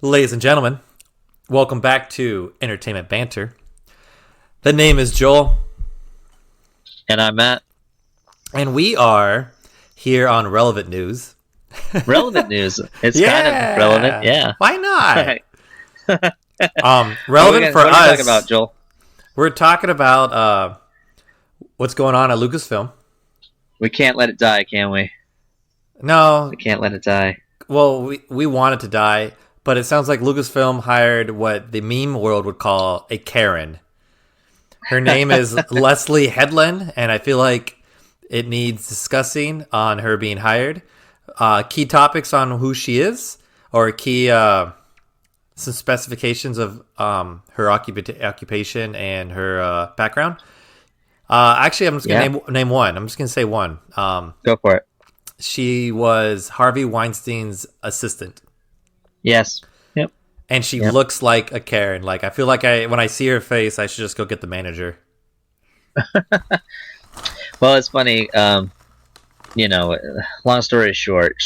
Ladies and gentlemen, welcome back to Entertainment Banter. The name is Joel, And I'm Matt. and we are here on Relevant News. Relevant news. It's Yeah! kind of relevant, yeah. Why not? Right. Relevant for what are we us. talking about, Joel? We're talking about what's going on at Lucasfilm. We can't let it die, can we? No, We can't let it die. well, we want it to die, but it sounds like Lucasfilm hired what the meme world would call a Karen. Her name is Leslye Headland, and I feel like it needs discussing on her being hired. Key topics on who she is, or key some specifications of her occupation and her background. Actually, I'm just going to name one. I'm just going to say one. Go for it. She was Harvey Weinstein's assistant. Yes. Yep. And she looks like a Karen. Like, I feel like when I see her face, I should just go get the manager. Well, it's funny. Long story short,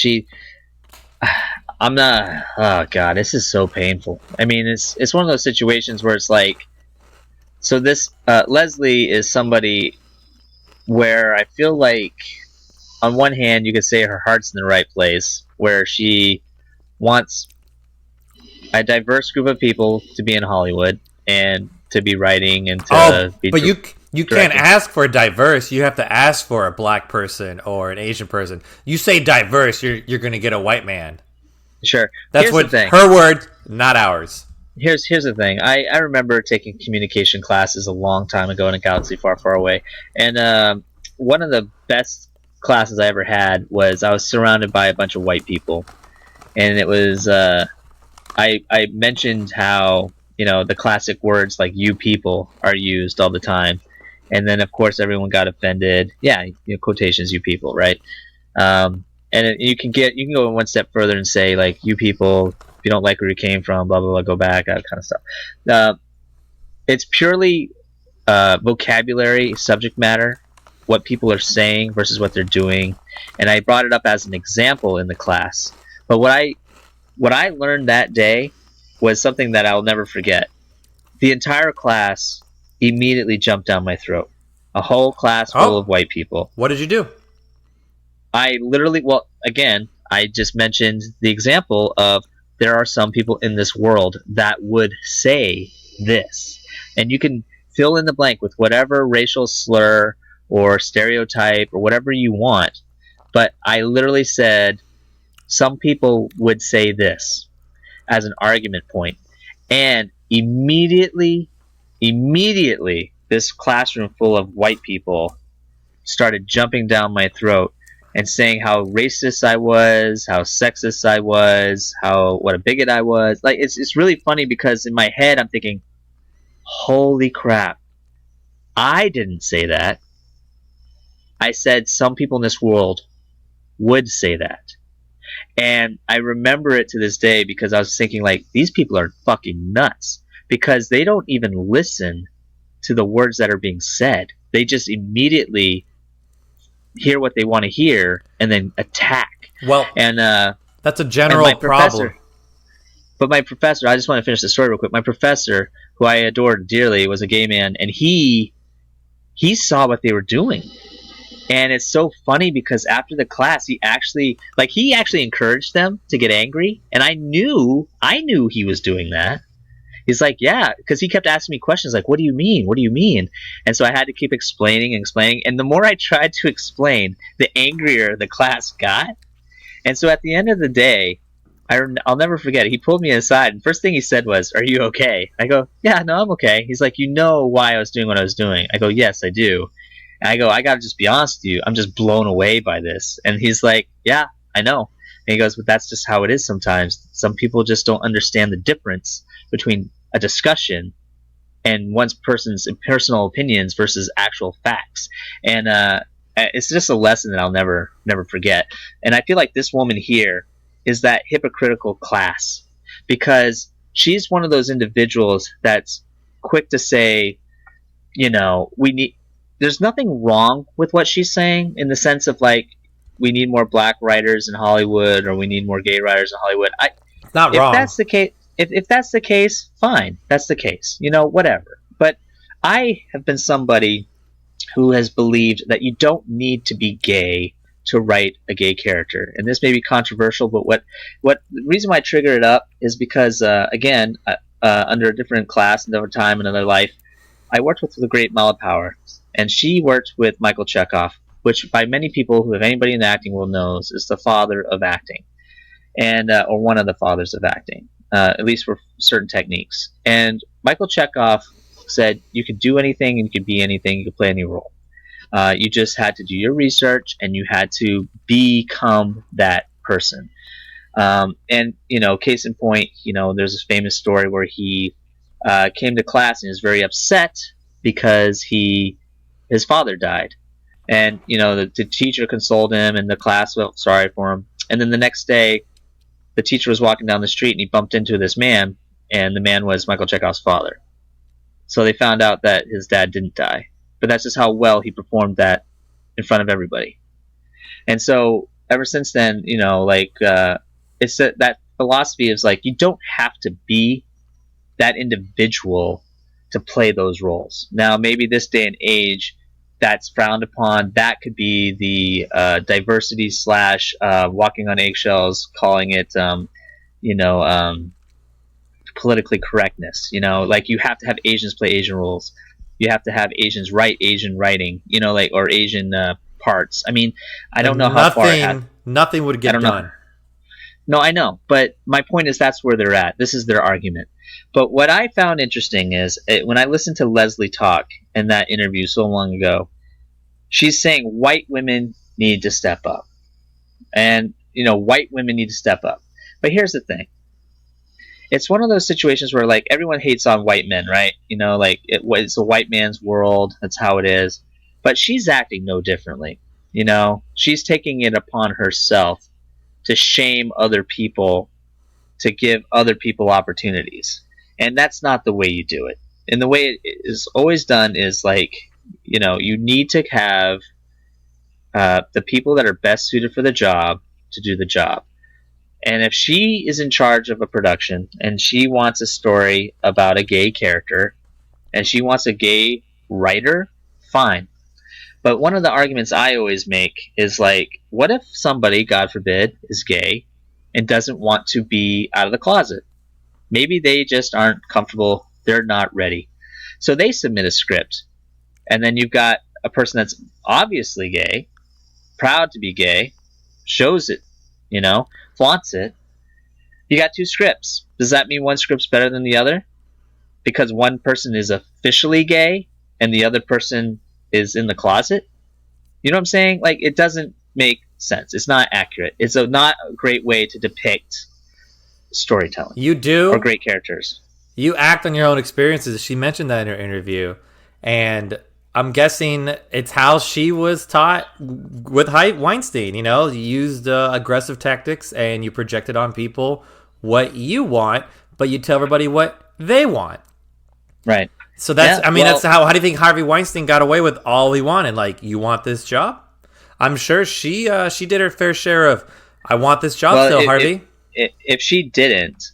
I'm not. Oh God, this is so painful. I mean, it's one of those situations where it's like, so this Leslye is somebody where I feel like, on one hand, you could say her heart's in the right place, where she wants a diverse group of people to be in Hollywood and to be writing and to be. But you can't ask for diverse. You have to ask for a black person or an Asian person. You say diverse, you're going to get a white man. Sure. That's Here's what the thing. her word, not ours. Here's the thing. I remember taking communication classes a long time ago in a galaxy far, far away, and one of the best classes I ever had was I was surrounded by a bunch of white people, and it was I mentioned how the classic words like "you people" are used all the time, and then of course everyone got offended. Yeah, quotations, "you people," right? You can go one step further and say like "you people." If you don't like where you came from, blah blah blah, go back, that kind of stuff. It's purely vocabulary, subject matter, what people are saying versus what they're doing, and I brought it up as an example in the class. But what I learned that day was something that I'll never forget. The entire class immediately jumped down my throat. A whole class full of white people. What did you do? I just mentioned the example of there are some people in this world that would say this. And you can fill in the blank with whatever racial slur or stereotype or whatever you want. But I literally said, some people would say this as an argument point. And immediately, this classroom full of white people started jumping down my throat and saying how racist I was, how sexist I was, what a bigot I was. Like, it's really funny because in my head I'm thinking, holy crap, I didn't say that. I said some people in this world would say that. And I remember it to this day because I was thinking like, these people are fucking nuts because they don't even listen to the words that are being said. They just immediately hear what they want to hear and then attack. Well, and that's a general problem. But my professor, I just want to finish the story real quick. My professor, who I adored dearly, was a gay man, and he saw what they were doing. And it's so funny because after the class, he actually encouraged them to get angry, and I knew he was doing that. He's like, yeah, because he kept asking me questions like, what do you mean? What do you mean? And so I had to keep explaining. And the more I tried to explain, the angrier the class got. And so at the end of the day, I'll never forget it. He pulled me aside, and first thing he said was, are you okay? I go, yeah, no, I'm okay. He's like, you know why I was doing what I was doing? I go, yes, I do. And I go, I got to just be honest with you. I'm just blown away by this. And he's like, yeah, I know. And he goes, but that's just how it is sometimes. Some people just don't understand the difference between a discussion and one person's personal opinions versus actual facts. And it's just a lesson that I'll never forget. And I feel like this woman here is that hypocritical class because she's one of those individuals that's quick to say, there's nothing wrong with what she's saying in the sense of like, we need more black writers in Hollywood or we need more gay writers in Hollywood. It's not wrong. If that's the case, if that's the case, fine. That's the case. Whatever. But I have been somebody who has believed that you don't need to be gay to write a gay character. And this may be controversial, but what the reason why I trigger it up is because again, under a different class, another time, another life, I worked with the great Mala Power, and she worked with Michael Chekhov, which by many people who have anybody in acting will knows is the father of acting, and or one of the fathers of acting, at least for certain techniques. And Michael Chekhov said you could do anything and you could be anything, you could play any role. You just had to do your research and you had to become that person. And case in point, there's this famous story where he came to class and was very upset because his father died, and the teacher consoled him and the class felt sorry for him. And then the next day, the teacher was walking down the street and he bumped into this man, and the man was Michael Chekhov's father. So they found out that his dad didn't die, but that's just how well he performed that in front of everybody. And so ever since then, it's that philosophy is like, you don't have to be that individual to play those roles. Now, maybe this day and age, that's frowned upon. That could be the diversity / walking on eggshells, calling it, politically correctness. Like you have to have Asians play Asian roles. You have to have Asians write Asian writing. Or Asian parts. I mean, I don't know how far nothing would get done. No, I know, but my point is that's where they're at. This is their argument. But what I found interesting is when I listened to Leslye talk in that interview so long ago, she's saying white women need to step up. And, white women need to step up. But here's the thing. It's one of those situations where, like, everyone hates on white men, right? It's a white man's world. That's how it is. But she's acting no differently. She's taking it upon herself to shame other people, to give other people opportunities. And that's not the way you do it. And the way it is always done is like, you need to have the people that are best suited for the job to do the job. And if she is in charge of a production and she wants a story about a gay character and she wants a gay writer, fine. But one of the arguments I always make is like, what if somebody, God forbid, is gay and doesn't want to be out of the closet? Maybe they just aren't comfortable. They're not ready. So they submit a script. And then you've got a person that's obviously gay, proud to be gay, shows it, flaunts it. You got two scripts. Does that mean one script's better than the other? Because one person is officially gay and the other person is in the closet? You know what I'm saying? Like, it doesn't make sense. It's not accurate. It's not a great way to depict storytelling. You do? Or great characters. You act on your own experiences. She mentioned that in her interview. And I'm guessing it's how she was taught with Weinstein. You used aggressive tactics and you projected on people what you want, but you tell everybody what they want. Right. So that's, that's how do you think Harvey Weinstein got away with all he wanted? Like, you want this job? I'm sure she did her fair share of, I want this job still, Harvey. If she didn't,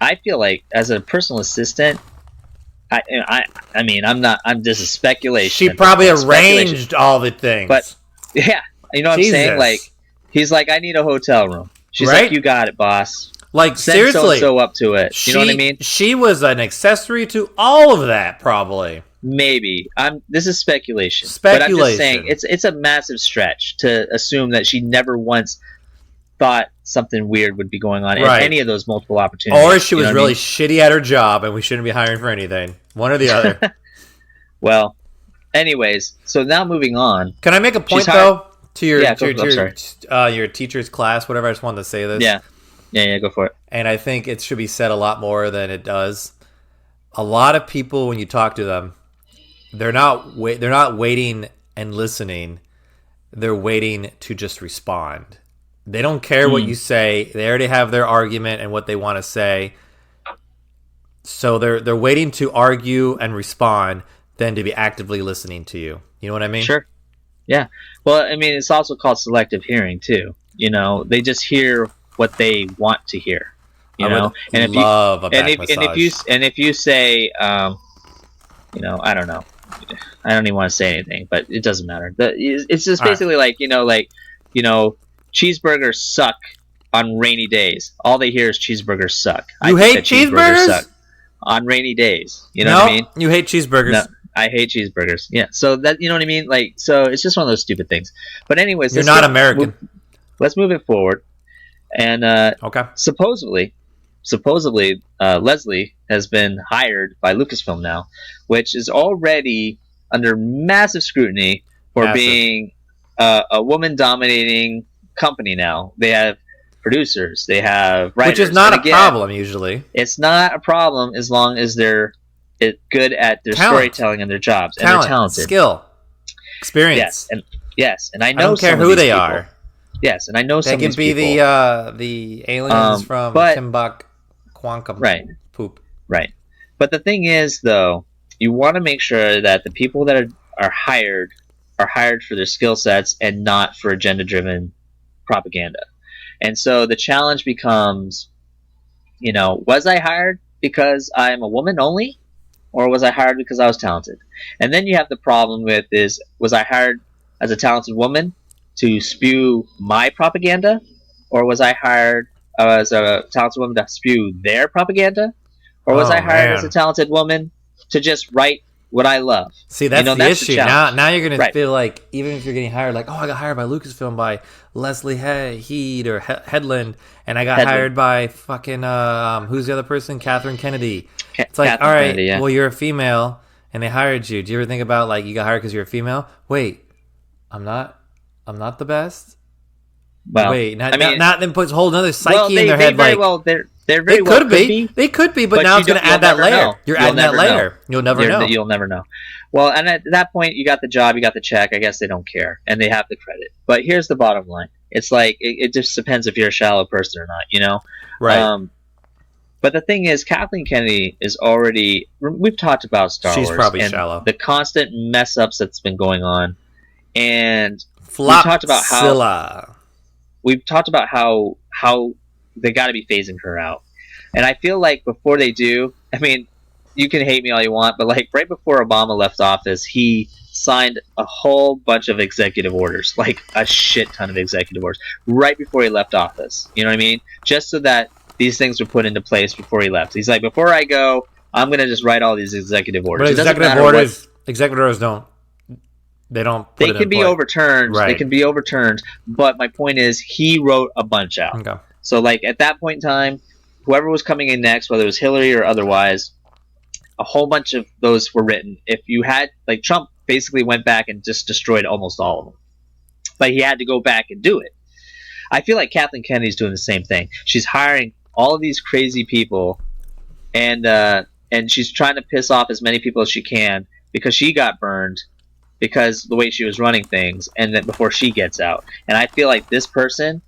I feel like as a personal assistant, this is speculation. She probably arranged all the things. But yeah, you know what I'm saying? Like, he's like, I need a hotel room. She's like, you got it, boss. Like, Send seriously. so up to it. You know what I mean? She was an accessory to all of that, probably. Maybe. This is speculation. But I'm just saying, it's a massive stretch to assume that she never once thought something weird would be going on in any of those multiple opportunities. Or she was really shitty at her job and we shouldn't be hiring for anything. One or the other. Well, anyways, so now moving on. Can I make a point, though, to your teacher's class, whatever? I just wanted to say this. Yeah, go for it. And I think it should be said a lot more than it does. A lot of people, when you talk to them, they're not waiting and listening. They're waiting to just respond. They don't care what you say. They already have their argument and what they want to say. So they're waiting to argue and respond than to be actively listening to you. You know what I mean? Sure. Yeah. Well, I mean, it's also called selective hearing too. They just hear what they want to hear. You I know, would and if love you, a back and if you say, you know, I don't know, I don't even want to say anything, but it doesn't matter. It's just basically like, you know, cheeseburgers suck on rainy days. All they hear is cheeseburgers suck. You hate cheeseburgers? Suck on rainy days. You know what I mean? You hate cheeseburgers. No, I hate cheeseburgers. Yeah. So that, you know what I mean? Like, so it's just one of those stupid things. But anyways, you're not American. Let's move it forward. And okay. Supposedly, Leslye has been hired by Lucasfilm now, which is already under massive scrutiny for being a woman-dominating company now. They have producers, they have writers. Which is not a problem usually. It's not a problem as long as they're good at their storytelling and their jobs. And they're talented. Skill. Experience. Yes, and I know I don't care who they are. Yes, and I know some of these people. They can be the aliens from Timbuk Quantum Poop. Right. But the thing is, though, you want to make sure that the people that are hired for their skill sets and not for agenda-driven propaganda. And so the challenge becomes, you know, was I hired because I'm a woman only? Or was I hired because I was talented? And then you have the problem with was I hired as a talented woman to spew my propaganda? Or was I hired as a talented woman to spew their propaganda? Or was I hired as a talented woman to just write what I love? See, that's the issue. Now you're going to feel like, even if you're getting hired, like, oh, I got hired by Lucasfilm by Leslye Headland, and I got hired by fucking, who's the other person? Catherine Kennedy. It's like, Catherine all right, Kennedy, well, you're a female, and they hired you. Do you ever think about, like, you got hired because you're a female? Wait, I'm not the best? Well, wait, not then puts a whole other psyche in their head. They're very well could be. They could be, but now it's going to add that layer. You're adding that layer. You'll never know. You'll never know. Well, and at that point, you got the job, you got the check. I guess they don't care, and they have the credit. But here's the bottom line: it's like it just depends if you're a shallow person or not. You know, right? But the thing is, Kathleen Kennedy is already. We've talked about Star Wars. She's probably shallow. The constant mess ups that's been going on, and we've talked about how they got to be phasing her out. And I feel like before they do, I mean, you can hate me all you want, but like right before Obama left office, he signed a whole bunch of executive orders, like a shit ton of executive orders, right before he left office. You know what I mean? Just so that these things were put into place before he left. He's like, before I go, I'm going to just write all these executive orders. But executive orders don't. They can be overturned. Right. They can be overturned. But my point is, he wrote a bunch out. Okay. So, like, at that point in time, whoever was coming in next, whether it was Hillary or otherwise, a whole bunch of those were written. If you had, like, Trump basically went back and just destroyed almost all of them. But he had to go back and do it. I feel like Kathleen Kennedy's doing the same thing. She's hiring all of these crazy people, and she's trying to piss off as many people as she can because she got burned because the way she was running things, and then before she gets out. And I feel like this person,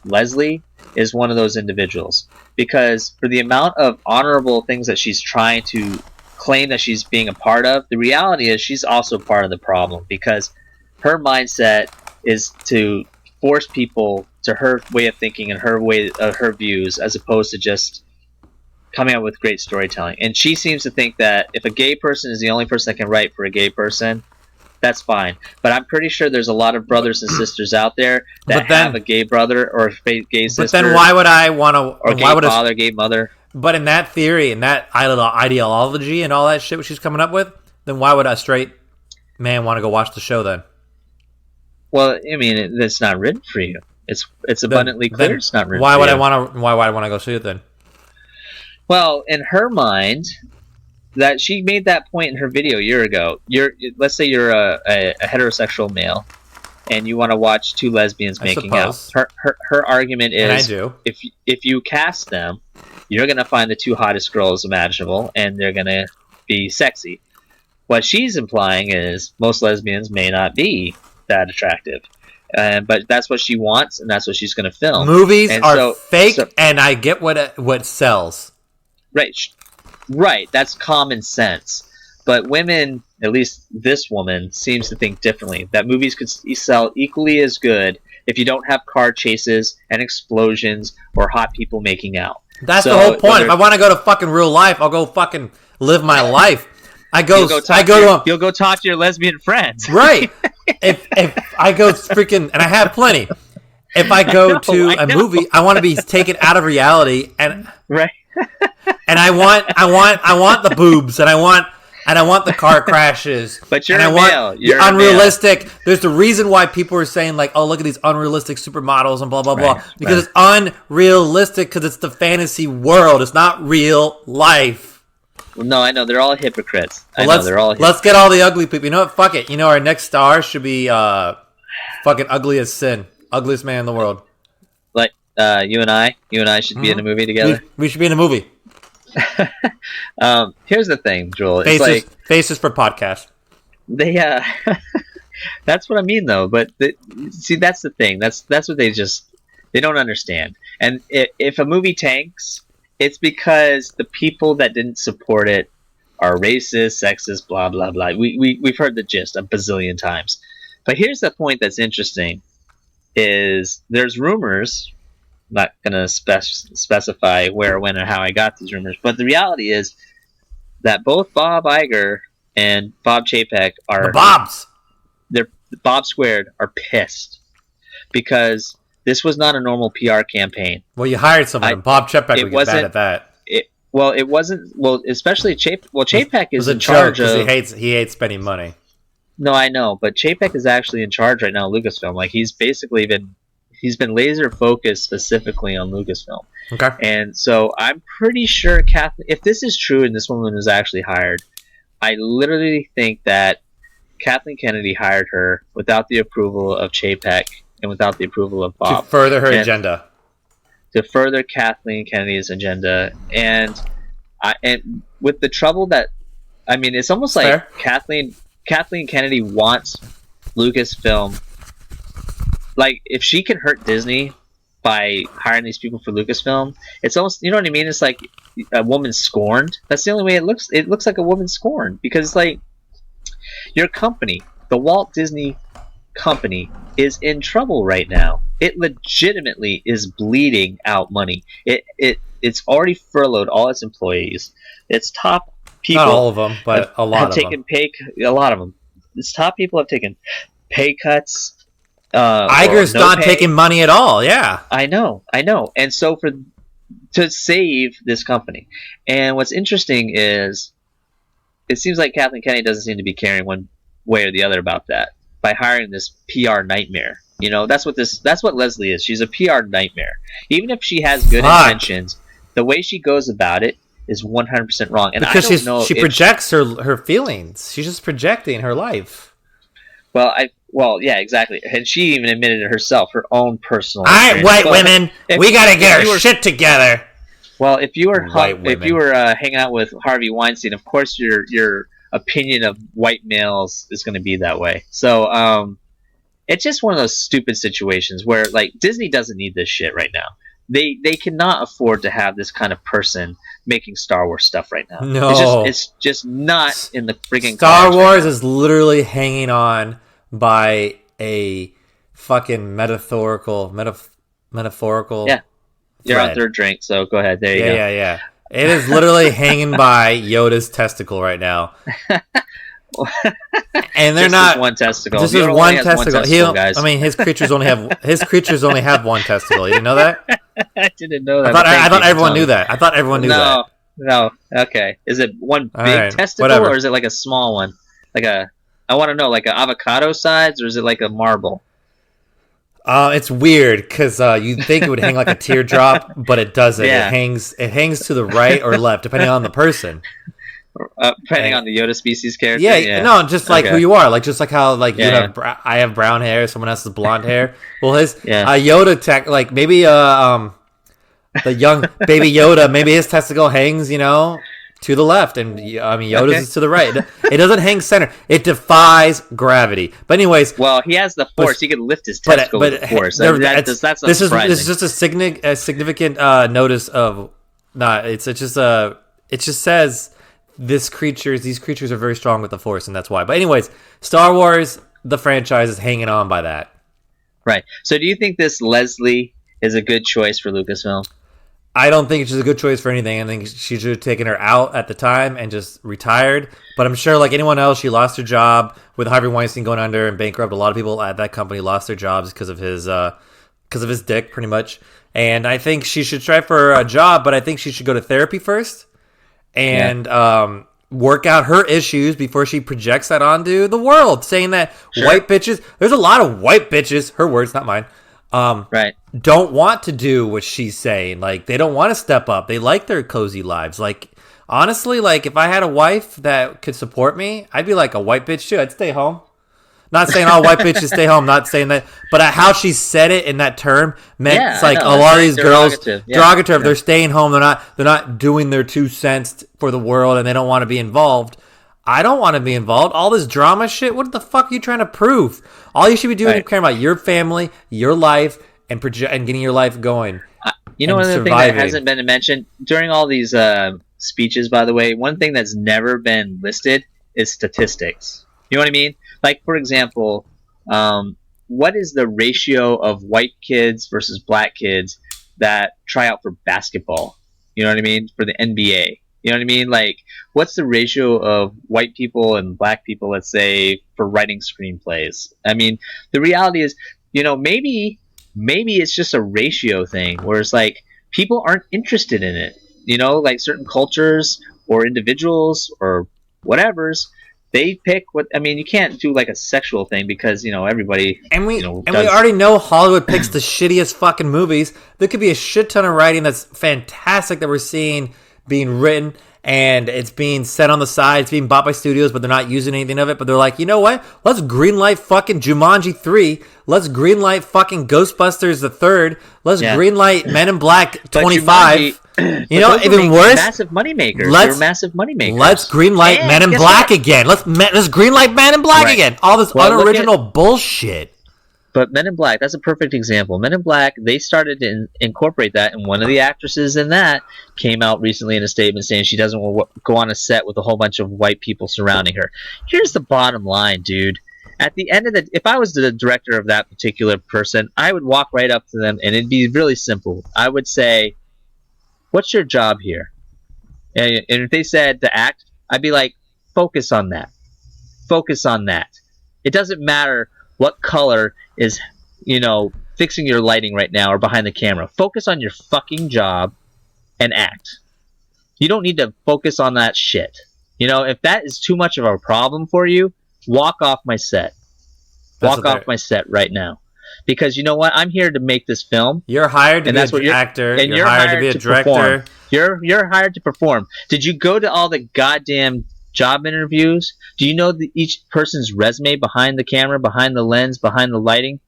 Leslye, is one of those individuals, because for the amount of honorable things that she's trying to claim that she's being a part of, the reality is she's also part of the problem, because her mindset is to force people to her way of thinking and her way of her views, as opposed to just coming up with great storytelling. And she seems to think that if a gay person is the only person that can write for a gay person, that's fine. But I'm pretty sure there's a lot of brothers and sisters out there that have a gay brother or a gay sister. But then why would I want to... Or gay father, gay mother. But in that theory, and that ideology and all that shit she's coming up with, then why would a straight man want to go watch the show then? Well, I mean, it's not written for you. It's abundantly clear it's not written for you. Why would I want to go see it then? Well, in her mind... that she made that point in her video a year ago. Let's say you're a heterosexual male, and you want to watch two lesbians making out. Her argument is, and I do. If you cast them, you're gonna find the two hottest girls imaginable, and they're gonna be sexy. What she's implying is most lesbians may not be that attractive, but that's what she wants, and that's what she's gonna film. Movies are fake, and I get what sells. Right, that's common sense. But women, at least this woman, seems to think differently. That movies could sell equally as good if you don't have car chases and explosions or hot people making out. That's the whole point. If I want to go to fucking real life, I'll go fucking live my life. You'll go talk to your lesbian friends. Right. If I go freaking, and I have plenty. If I go to a movie, I want to be taken out of reality, and right. And I want the boobs, and I want the car crashes. But you're and male. You're unrealistic. Male. There's the reason why people are saying like, "Oh, look at these unrealistic supermodels and blah blah blah," because it's unrealistic. Because it's the fantasy world. It's not real life. Well, no, I know they're all hypocrites. Let's get all the ugly people. You know what? Fuck it. You know our next star should be fucking ugly as sin, ugliest man in the world. Like you and I should be in a movie together. We should be in a movie. Here's the thing, Joel. Faces for podcast. They that's what I mean though. But see, that's the thing. That's what they don't understand. And if a movie tanks, it's because the people that didn't support it are racist, sexist, blah blah blah. We've heard the gist a bazillion times. But here's the point that's interesting: is there's rumors. Not going to specify where, when, or how I got these rumors, but the reality is that both Bob Iger and Bob Chapek are the Bobs. They're Bob Squared are pissed because this was not a normal PR campaign. Well, you hired someone. Bob Chapek would get bad at that. It wasn't. Well, especially Chapek. Well, Chapek is in charge of. He hates spending money. No, I know, but Chapek is actually in charge right now of Lucasfilm. Like he's been laser focused specifically on Lucasfilm. Okay. And so I'm pretty sure Kathleen, if this is true and this woman was actually hired, I literally think that Kathleen Kennedy hired her without the approval of Chapek and without the approval of Bob. To further her agenda. To further Kathleen Kennedy's agenda. And with the trouble that, I mean, it's almost like Kathleen Kennedy wants Lucasfilm. Like, if she can hurt Disney by hiring these people for Lucasfilm, it's almost, you know what I mean? It's like a woman scorned. That's the only way it looks. It looks like a woman scorned because, like, your company, the Walt Disney Company, is in trouble right now. It legitimately is bleeding out money. It's already furloughed all its employees. Its top people, not all of them, but a lot of them. A lot of them. Its top people have taken pay cuts. Iger's not taking money at all. Yeah, I know. And so to save this company, and what's interesting is, it seems like Kathleen Kennedy doesn't seem to be caring one way or the other about that by hiring this PR nightmare. You know, that's what Leslye is. She's a PR nightmare. Even if she has good intentions, the way she goes about it is 100% wrong. And because she projects her feelings. She's just projecting her life. Well, yeah, exactly. And she even admitted it herself, her own personal. All right, white women, we got to get our shit together. Well, if you were hanging out with Harvey Weinstein, of course your opinion of white males is going to be that way. So it's just one of those stupid situations where, like, Disney doesn't need this shit right now. They cannot afford to have this kind of person making Star Wars stuff right now. No, it's just not in the freaking Star Wars is literally hanging on by a fucking metaphorical. Yeah, you're on third drink, so go ahead. There you go. Yeah. It is literally hanging by Yoda's testicle right now. And they're not this one testicle. This is one testicle. Guys. I mean, his creatures only have one testicle. You didn't know that? I didn't know that. I thought everyone knew that. No. Okay. Is it one big testicle or is it like a small one? I want to know, like an avocado size, or is it like a marble? It's weird because you'd think it would hang like a teardrop, but it doesn't. Yeah. It hangs to the right or left, depending on the person. Depending on the Yoda species character. Yeah. No, just like who you are, like just like how I have brown hair, someone else has blonde hair. Well, his Yoda like maybe the young baby Yoda, maybe his testicle hangs, to the left, and Yoda's is to the right. It doesn't hang center. It defies gravity. But anyways, well, he has the force. He can lift his testicle with the force. That's this is just a significant notice of. It just says these creatures are very strong with the force, and that's why. But anyways, Star Wars, the franchise, is hanging on by that. Right. So, do you think this Leslye is a good choice for Lucasfilm? I don't think she's a good choice for anything. I think she should have taken her out at the time and just retired. But I'm sure, like anyone else, she lost her job with Harvey Weinstein going under and bankrupt. A lot of people at that company lost their jobs because of his dick, pretty much. And I think she should try for a job, but I think she should go to therapy first and work out her issues before she projects that onto the world, saying that white bitches. There's a lot of white bitches. Her words, not mine. Right. Don't want to do what she's saying. Like, they don't want to step up. They like their cozy lives. Like, honestly, like, if I had a wife that could support me, I'd be like a white bitch too. I'd stay home. Not saying all white bitches stay home. Not saying that, but how she said it in that term meant it's like a lot of these girls derogative. They're staying home. They're not doing their 2 cents for the world, and they don't want to be involved. I don't want to be involved. All this drama shit. What the fuck are you trying to prove? All you should be doing is caring about your family, your life, and getting your life going. One other thing that hasn't been mentioned during all these speeches, by the way, one thing that's never been listed is statistics. You know what I mean? Like, for example, what is the ratio of white kids versus black kids that try out for basketball? You know what I mean? For the NBA. You know what I mean? Like, what's the ratio of white people and black people, let's say, for writing screenplays? I mean, the reality is, maybe it's just a ratio thing where it's like people aren't interested in it. Like certain cultures or individuals or whatever's, they pick you can't do like a sexual thing because, everybody. And we already know Hollywood picks the shittiest fucking movies. There could be a shit ton of writing that's fantastic that we're seeing being written, and it's being set on the side. It's being bought by studios, but they're not using anything of it. But they're like, you know what? Let's greenlight fucking Jumanji 3. Let's greenlight fucking Ghostbusters the 3rd. Let's greenlight Men in Black 25. Even worse, massive moneymakers. They're massive moneymakers. Let's greenlight Men in Black again. Let's greenlight Men in Black again. All this unoriginal bullshit. But Men in Black, that's a perfect example. Men in Black, they started to incorporate that, and one of the actresses in that came out recently in a statement saying she doesn't want to go on a set with a whole bunch of white people surrounding her. Here's the bottom line, dude. At the end of if I was the director of that particular person, I would walk right up to them, and it'd be really simple. I would say, what's your job here? And if they said to act, I'd be like, focus on that. Focus on that. It doesn't matter what color is, fixing your lighting right now or behind the camera. Focus on your fucking job and act. You don't need to focus on that shit. If that is too much of a problem for you, walk off my set. Walk off my set right now. Because you know what? I'm here to make this film. You're hired to be an actor. And you're hired to be a director. You're hired to perform. Did you go to all the goddamn job interviews? Do you know each person's resume behind the camera, behind the lens, behind the lighting?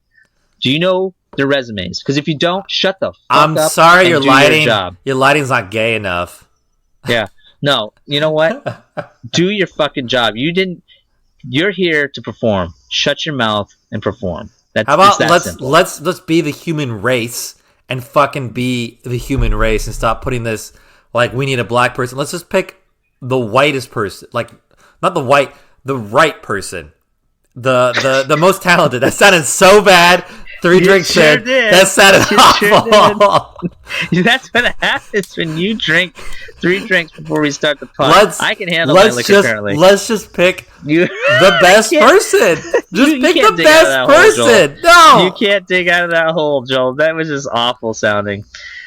Do you know their resumes? Because if you don't, shut the fuck up. I'm sorry, your lighting's not gay enough. Yeah. No. You know what? Do your fucking job. You're here to perform. Shut your mouth and perform. How about let's be the human race and fucking be the human race and stop putting this like we need a black person. Let's just pick the whitest person, like not the white, the right person, the most talented. That sounded so bad. 3 drinks in. That sounded awful. Sure that's what happens when you drink 3 drinks before we start the pod. I can handle my liquor apparently. Let's just pick the best person. Just pick the best person. No, you can't dig out of that hole, Joel. That was just awful sounding.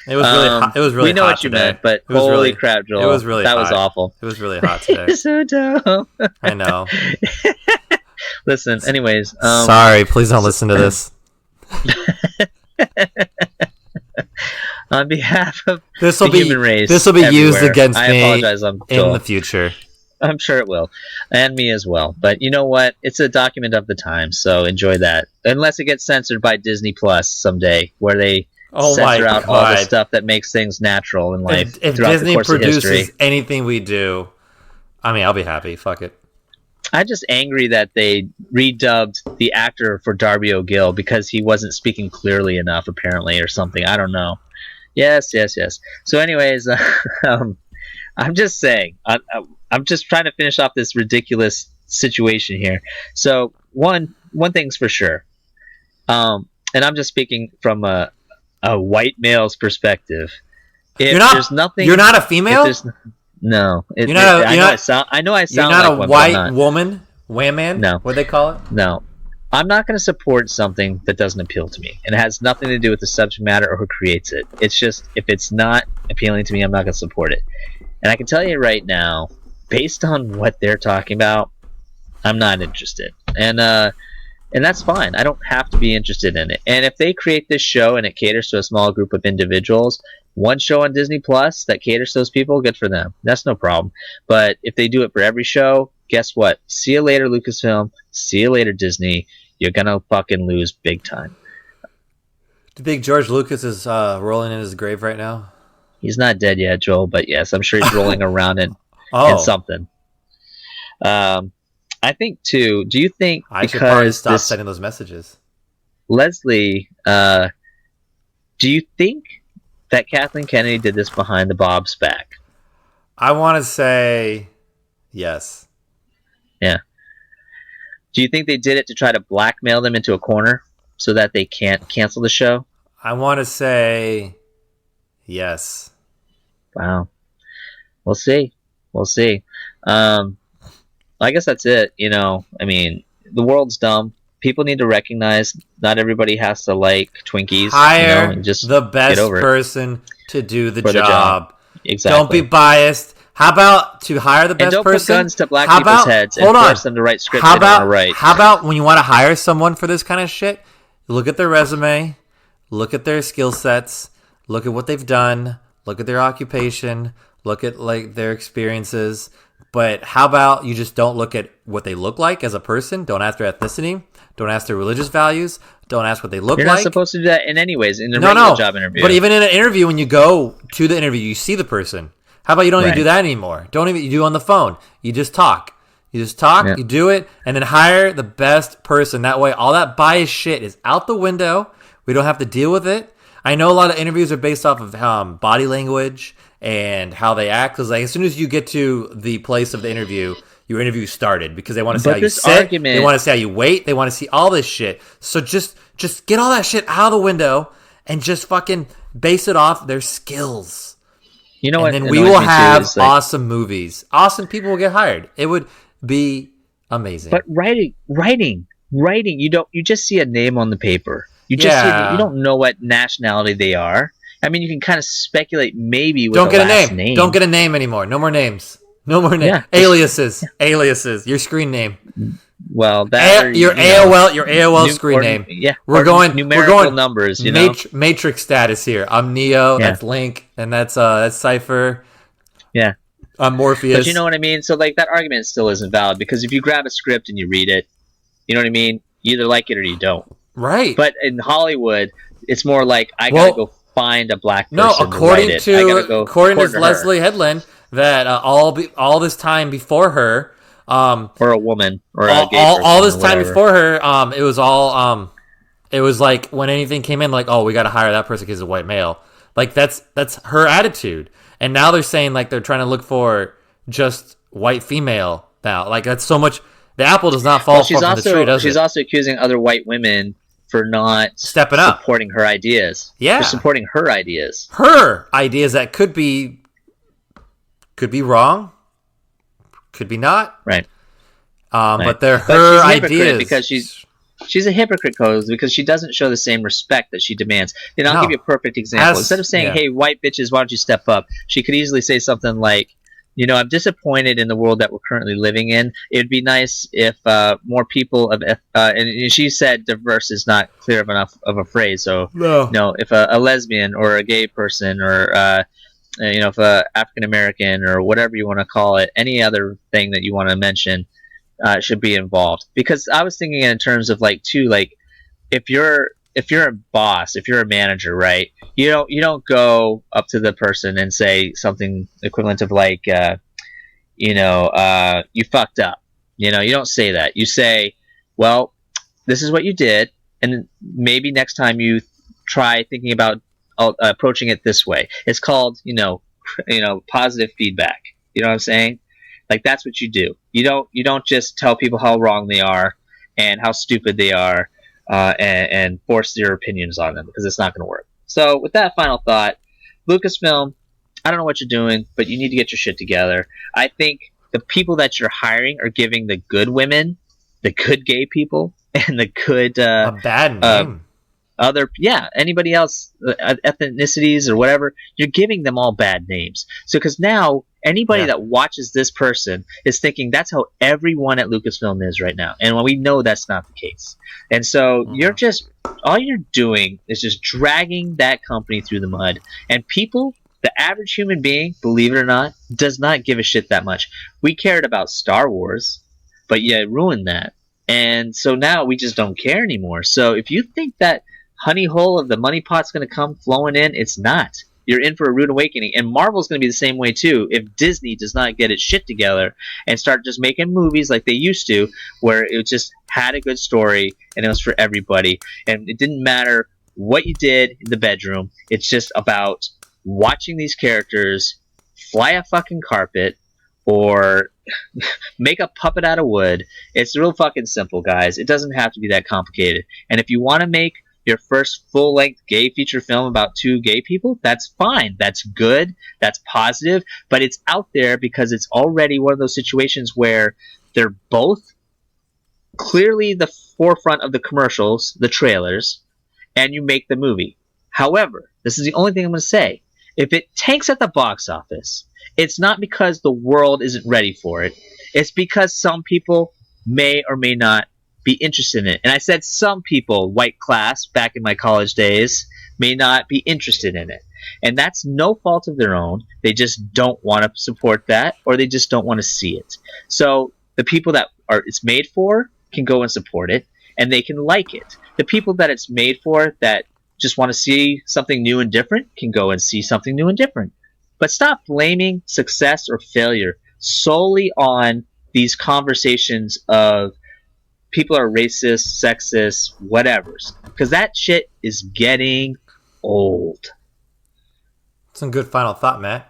It was really hot. It was really. We know hot what you today. meant, but holy crap, Joel! It was really. That hot. was awful. It was really hot today. You're so dumb. I know. Listen, anyways. Sorry, please don't listen to this. On behalf of human race, this will be used against me in the future. I'm sure it will, and me as well. But you know what? It's a document of the time, so enjoy that. Unless it gets censored by Disney Plus someday, where they censor out all the stuff that makes things natural in life. If Disney produces anything we do, I'll be happy. Fuck it. I'm just angry that they redubbed the actor for Darby O'Gill because he wasn't speaking clearly enough, apparently, or something. I don't know. Yes. So, anyways, I'm just saying. I'm just trying to finish off this ridiculous situation here. So, one thing's for sure, and I'm just speaking from a white male's perspective. If there's nothing, You're not a female. No, you're not. I know I sound. You're not like a white woman. Wham-man. No, what they call it. No, I'm not going to support something that doesn't appeal to me, and it has nothing to do with the subject matter or who creates it. It's just if it's not appealing to me, I'm not going to support it. And I can tell you right now, based on what they're talking about, I'm not interested. And that's fine. I don't have to be interested in it. And if they create this show and it caters to a small group of individuals, one show on Disney Plus that caters to those people, good for them. That's no problem. But if they do it for every show, guess what? See you later, Lucasfilm. See you later, Disney. You're gonna fucking lose big time. Do you think George Lucas is rolling in his grave right now? He's not dead yet, Joel, but yes, I'm sure he's rolling around in something. I think too. Do you think I should probably stop sending those messages? Leslye, do you think that Kathleen Kennedy did this behind the Bob's back? I want to say yes. Yeah. Do you think they did it to try to blackmail them into a corner so that they can't cancel the show? I want to say yes. Wow. We'll see. I guess that's it. I mean, the world's dumb. People need to recognize not everybody has to like Twinkies. Hire and just the best person to do the job. Exactly. Don't be biased. How about to hire the best person? And don't put guns to black people's heads and force them to write scripts they don't want to write. How about when you want to hire someone for this kind of shit, look at their resume, look at their skill sets, look at what they've done, look at their occupation, look at like their experiences. But how about you just don't look at what they look like as a person? Don't ask their ethnicity. Don't ask their religious values. Don't ask what they look like. You're not supposed to do that in any ways in a regular job interview. But even in an interview, when you go to the interview, you see the person. How about you don't even do that anymore? You do it on the phone. You just talk. You do it, and then hire the best person. That way, all that biased shit is out the window. We don't have to deal with it. I know a lot of interviews are based off of body language and how they act. Because like, as soon as you get to the place of the interview, your interview started because they want to see how you sit. They want to see how you wait. They want to see all this shit. So just get all that shit out of the window and just fucking base it off their skills. You know what? And then we will have awesome movies. Awesome people will get hired. It would be amazing. But writing. You just see a name on the paper. You don't know what nationality they are. I mean, you can kind of speculate maybe with a last name. Don't get a name anymore. No more names. Yeah. Aliases. Your screen name. Well, your AOL screen name. Yeah, we're going numbers. Matrix status here. I'm Neo. Yeah. That's Link, and that's Cypher. Yeah, I'm Morpheus. But you know what I mean. So like that argument still isn't valid because if you grab a script and you read it, you know what I mean. You either like it or you don't. Right. But in Hollywood, it's more like I gotta go find a black person. No, according to Leslye Headland, that all this time before her. Or a woman, or a gay person, all this time before her, it was all it was like when anything came in, like, oh, we got to hire that person because he's a white male. Like that's her attitude. And now they're saying like they're trying to look for just white female now. Like that's so much. The apple does not fall far from the tree, does it? She's also accusing other white women for not stepping up, supporting her ideas. Yeah, for supporting her ideas. Her ideas that could be wrong. Could be not. Right. But they're her ideas. Because she's a hypocrite because she doesn't show the same respect that she demands. And I'll give you a perfect example. Instead of saying, hey, white bitches, why don't you step up? She could easily say something like, I'm disappointed in the world that we're currently living in. It'd be nice if more people of and she said diverse is not clear enough of a phrase. So, if a lesbian or a gay person or if African American or whatever you want to call it, any other thing that you want to mention should be involved. Because I was thinking in terms of if you're a boss, if you're a manager, right? You don't go up to the person and say something equivalent of you fucked up. You don't say that. You say, well, this is what you did, and maybe next time you try thinking about approaching it this way. It's called, positive feedback. You know what I'm saying? Like that's what you do. You don't just tell people how wrong they are and how stupid they are and force your opinions on them because it's not going to work. So with that final thought, Lucasfilm, I don't know what you're doing, but you need to get your shit together. I think the people that you're hiring are giving the good women, the good gay people, and the good A bad name. anybody else, ethnicities or whatever, you're giving them all bad names. So because now anybody that watches this person is thinking that's how everyone at Lucasfilm is right now, and we know that's not the case. And so all you're doing is just dragging that company through the mud. And people, the average human being, believe it or not, does not give a shit that much. We cared about Star Wars, but you ruined that. And so now we just don't care anymore. So if you think that honey hole of the money pot's going to come flowing in, it's not. You're in for a rude awakening. And Marvel's going to be the same way too if Disney does not get its shit together and start just making movies like they used to, where it just had a good story and it was for everybody. And it didn't matter what you did in the bedroom. It's just about watching these characters fly a fucking carpet or make a puppet out of wood. It's real fucking simple, guys. It doesn't have to be that complicated. And if you want to make your first full-length gay feature film about two gay people, that's fine. That's good. That's positive. But it's out there because it's already one of those situations where they're both clearly the forefront of the commercials, the trailers, and you make the movie. However, this is the only thing I'm going to say. If it tanks at the box office, it's not because the world isn't ready for it. It's because some people may or may not be interested in it. And I said some people, white class, back in my college days, may not be interested in it. And that's no fault of their own. They just don't want to support that, or they just don't want to see it. So the people that it's made for can go and support it, and they can like it. The people that it's made for that just want to see something new and different can go and see something new and different. But stop blaming success or failure solely on these conversations of people are racist, sexist, whatevers. Because that shit is getting old. Some good final thought, Matt.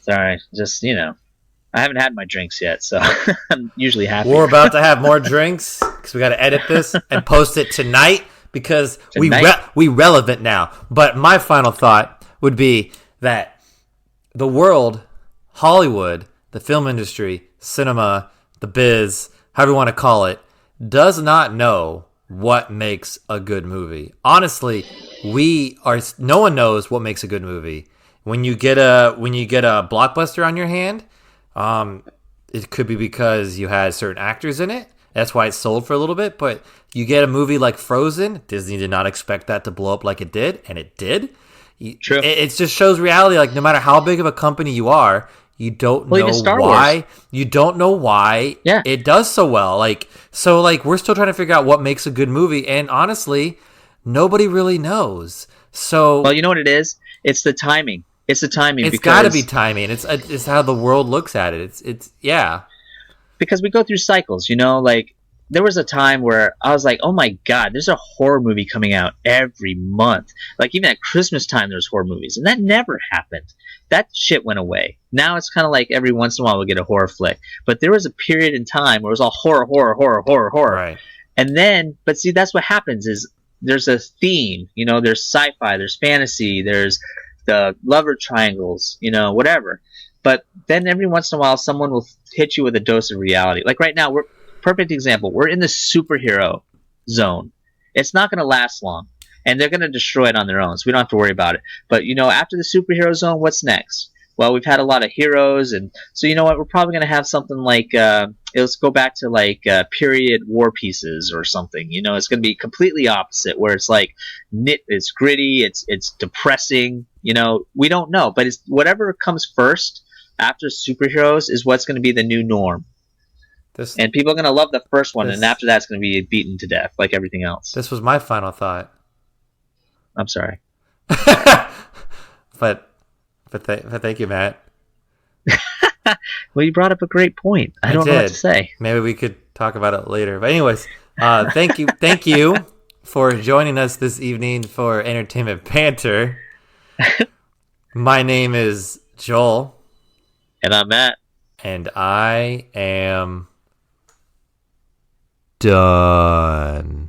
Sorry, just, I haven't had my drinks yet, so I'm usually happy. We're about to have more drinks because we got to edit this and post it tonight because we relevant now. But my final thought would be that the world, Hollywood, the film industry, cinema, the biz, however you want to call it, does not know what makes a good movie. Honestly, no one knows what makes a good movie. When you get a blockbuster on your hand, it could be because you had certain actors in it. That's why it sold for a little bit. But you get a movie like Frozen, Disney did not expect that to blow up like it did, and it did. True. It just shows reality. Like, no matter how big of a company you are, you don't know why. Wars. You don't know why it does so well. So we're still trying to figure out what makes a good movie, and honestly, nobody really knows. So, well, you know what it is? It's the timing. It's the timing. It's got to be timing. It's how the world looks at it. It's because we go through cycles. There was a time where I was like, oh my God, there's a horror movie coming out every month. Like, even at Christmas time, there's horror movies. And that never happened. That shit went away. Now it's kind of like every once in a while we'll get a horror flick. But there was a period in time where it was all horror. Right. And then, but see, that's what happens is there's a theme. There's sci-fi, there's fantasy, there's the lover triangles, whatever. But then every once in a while, someone will hit you with a dose of reality. Like right now, perfect example. We're in the superhero zone. It's not going to last long, and they're going to destroy it on their own, so we don't have to worry about it. But, after the superhero zone, what's next? Well, we've had a lot of heroes, and so you know what? We're probably going to have something like, let's go back to period war pieces or something. It's going to be completely opposite, where it's it's gritty, it's depressing. We don't know, but it's whatever comes first after superheroes is what's going to be the new norm. And people are going to love the first one, and after that, it's going to be beaten to death like everything else. This was my final thought. I'm sorry. but thank you, Matt. Well, you brought up a great point. I don't know what to say. Maybe we could talk about it later. But anyways, thank you for joining us this evening for Entertainment Banter. My name is Joel. And I'm Matt. And I am done.